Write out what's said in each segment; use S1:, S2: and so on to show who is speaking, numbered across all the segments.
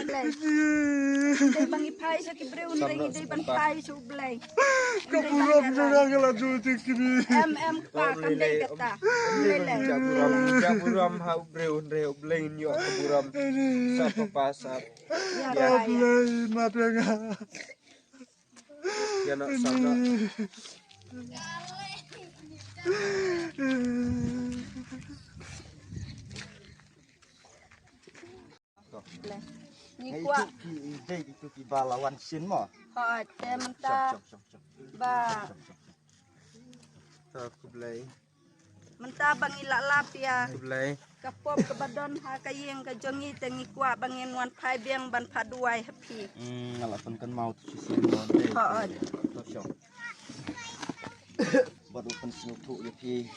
S1: Hindi mangipai sa kibreo hindi banpai sa ublay.
S2: Kaburam na lang juti kini.
S1: Pa kandai kata.
S3: Jaburam ha ubreu re ublay nyo kaburam sa papasat.
S2: Ablay matanga.
S3: Yan na sana.
S1: Ni kuat.
S2: Itu ki balawan sin mo.
S1: Ha, menta ba.
S3: Kublay.
S1: Menta bang ilalap ya.
S3: Kublay.
S1: Kapop kabadon ha kayeng kajongi tengi kuat bangin wan pai biang ban paduai happy.
S2: Ngalapan kan mau tu sin mo.
S1: Ha.
S2: Buat open sinutu ya pi.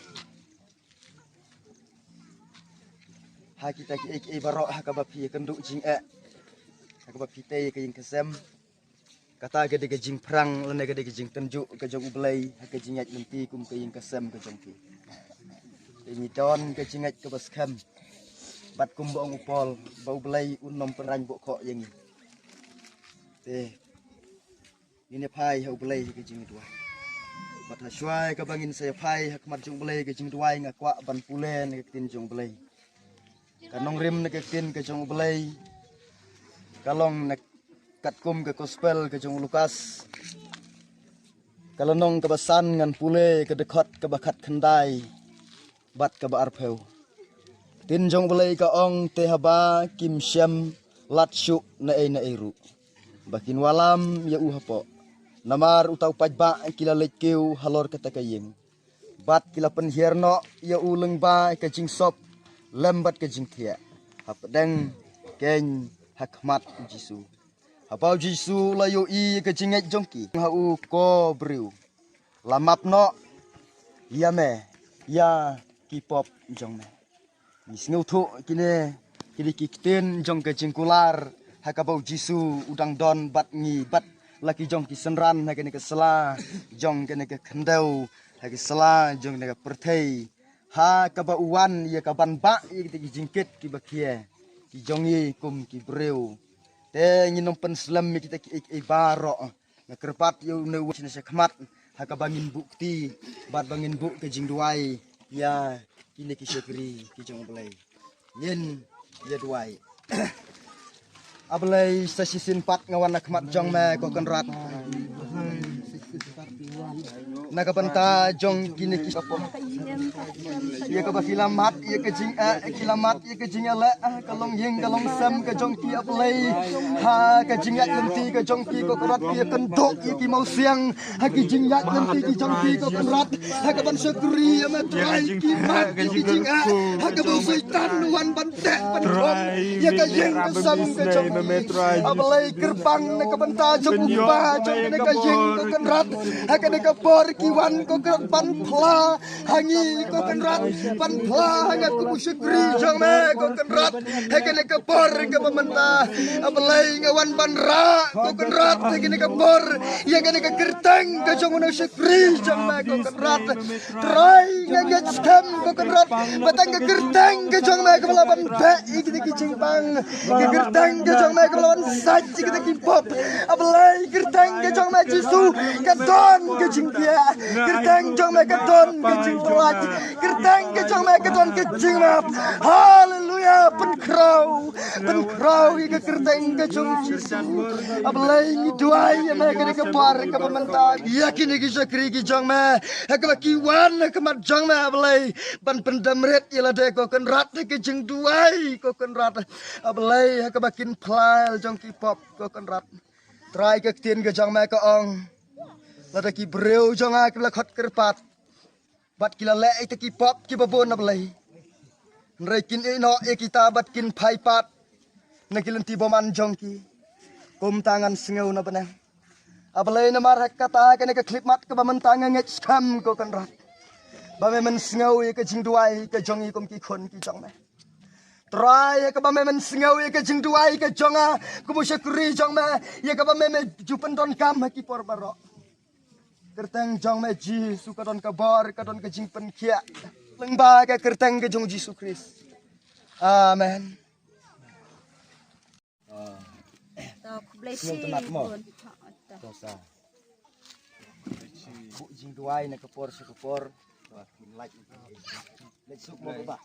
S2: Ha kita ki barok ha kabapi kenduk jing kabapi tei ke jing kesem. Kata gede ke jing perang lene gede ke jing tenjuk ke jong ublay ha ke jingat menti kum ke jing kesem ke jong pi. Ini don ke jingat ke baskem. Bat kum bong upol bau ublay unom perang bok kok yang ni. Ini pai ha ublay ke jing dua. Bat ha syai ke bangin saya pai ha kemat jong ublay ke jing dua ngakwa ban pulen ke tin jong ublay. Kanong rim na kekin ke jong ublay. Kalong nak katkum ke gospel ke jong Lukas. Kalonong kebasan ngan pule ke dekat ke bakat kendai. Bat ke baarpeu. Tin jong ublay ka ong te haba kim syam latsyu na eiru. Bakin walam ya uhapo. Namar utau pajba kila lekeu halor kata kayeng. Bat kila penhierno ya uleng ba ke jing sop. Lambat ke jingkia. Hapadang ken hakmat Jisu. Hapau Jisu layu i ke jingat jongki. Hau ko briu. Lamap no ya me ya kipop jong me. Misngau thu kini kiten jong ke jingkular. Hakapau Jisu udang don bat ngi bat laki jong ki senran hakene ke sela jong kene ke kendau haki sela jong ne ke perthei. Ha kabauan ya kaban ba kita jingkit ki bakie ki jongi kum ki breu te nginom penslam kita ki baro ngakerpat yu ne wis se khmat ha kabangin bukti bat bangin buk ke jing duai ya kini ki sekri ki jong belai yen ya duai ablai sasisin pat ngawan khmat jong me ko kenrat nakapanta jong kini ki kapom ia ka basilamat ia ke jing kilamat ia ke jing ala kalong yeng kalong sam ke jong ki aplay ha ke jing yak lenti ke jong ki ko kerat ia kendok ia ki mau siang ha ki jing yak lenti ki jong ki ko kerat ha ka ban sekuri ama trai ki mat ki jing ha ka bau setan wan bantek pandrom ia ka yeng ke sam ke jong aplay gerbang nakapanta jong upa jong ka yeng ko kerat ha ka ka por kiwan ko kerat pan phla hangi ko kenrat pan phla hanga ku syukri jong me ko kenrat hekene ke por ke pementa ablai ngawan ban ra ko kenrat hekene ke por ya kene ke gerteng ke jong no syukri jong me ko kenrat trai ngat stem ko kenrat batang ke gerteng ke jong me ke lawan be iki ki jingpang ke gerteng ke jong me ke lawan saj iki ki pop ablai gerteng ke jong me Jisu ke don ke jingpia gerteng jong me ke don ke jingpelaj gerteng ke jong me ke don ke jingmap haleluya penkrau ke gerteng ke jong Jisu ablai ni duai me ke par ke pementa yakin ki sakri ki jong me ke kiwan ke mat jong me ablai ban pendamret ila de ko kenrat ke jing duai ko kenrat ablai ke bakin plal jong ki pop ko kenrat trai ke tin ke jong me ke ong lada ki breu jong a ke khot kerpat bat kila le ite ki pop ki babon ablai nrekin ino e kita bat kin phai pat nakilen ti boman jong ki kum tangan sengeu na benang ablai na mar kata ke klip mat ke bamentang nget skam ko kenrat ba men sengeu e ke jing duai ke jong i kum ki khon ki jong me trai ke ba men sengeu e ke jing duai ke jong a ku syukuri jong me ye ke ba men jupen don kam ki por baro kerteng jong me Jisu ka don ka bor ka don ka jing pen kia lengba ke kerteng ke jong Jisu Kris amen
S1: blesi
S2: Semua tenat mo.
S1: pun.
S2: Tosa. Bu jing duai na kapor sa kapor. Like. Let's suk mo ba?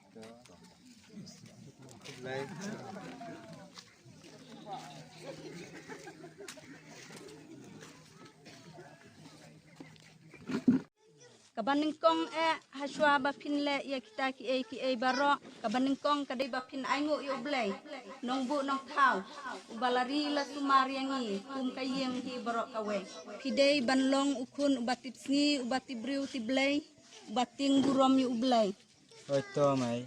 S3: Lai.
S1: Kabaningkong haswa ba pinle ya kita ki e barok kabaningkong kadai ba pin aingo yo blay nong bu nong thau ubalari la sumariangi kum kayem hi barok kawe pidei banlong ukun ubatip sngi ubatibriu ti blay ubating burom yu blay
S4: Oi to mai.